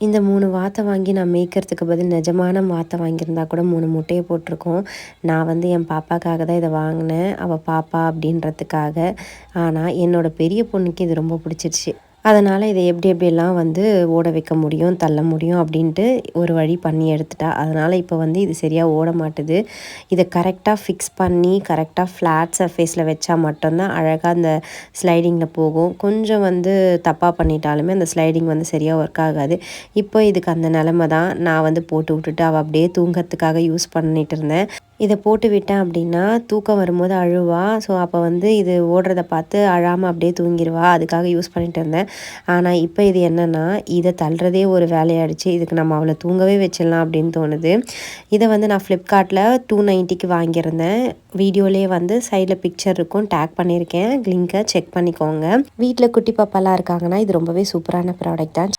இந்த 3 வாத்த வாங்கி நான் மேய்க்கிறதுக்கு பதில் நிஜமான வாத்த வாங்கியிருந்தா கூட 3 முட்டைய போட்டிருக்கும். நான் வந்து என் பாப்பாக்காக தான் இத வாங்கினேன். அவ பாப்பா அப்படின்றதுக்காக. ஆனா என்னோட பெரிய பொண்ணுக்கு இது ரொம்ப பிடிச்சிருச்சு. அதனால இத எப்படி எப்படியெல்லாம் வந்து ஓட வைக்க முடியும், தள்ள முடியும் அப்படின்ட்டு ஒரு வழி பண்ணி எடுத்துட்டா. அதனால இப்ப வந்து இது சரியா ஓட மாட்டுது. இத கரெக்ட்டா ஃபிக்ஸ் பண்ணி, கரெக்ட்டா ஃப்ளாட் சர்ஃபேஸ்ல வச்சா மட்டும் தான் அழகா அந்த ஸ்லைடிங்ல போகும். கொஞ்சம் வந்து தப்பா பண்ணிட்டாலுமே அந்த ஸ்லைடிங் வந்து சரியா ஒர்க் ஆகாது. இப்போ இதுக்கு அந்த நிலைமை தான். நான் வந்து போட்டு விட்டுட்டு அவ அப்படியே தூங்கறதுக்காக யூஸ் பண்ணிட்டு இருந்தேன். இத போட்டு விட்டேன் அப்படின்னா, தூக்கம் வரும்போது அழுவா. ஸோ அப்போ வந்து இது ஓடுறத பார்த்து அழாம அப்படியே தூங்கிருவா. அதுக்காக யூஸ் பண்ணிட்டு இருந்தேன். ஆனா இப்ப இது என்னன்னா, இத தள்ளுறதே ஒரு வேலையாயிடுச்சு. இதுக்கு நம்ம அவள தூங்கவே வச்சிடலாம் அப்படின்னு தோணுது. இத வந்து நான் Flipkartல 290க்கு வாங்கியிருந்தேன். வீடியோலயே வந்து சைட்ல பிக்சர் இருக்கும். டேக் பண்ணியிருக்கேன். லிங்க செக் பண்ணிக்கோங்க. வீட்ல குட்டி பாப்பாலாம் இருக்காங்கன்னா, இது ரொம்பவே சூப்பரான ப்ராடக்ட் தான்.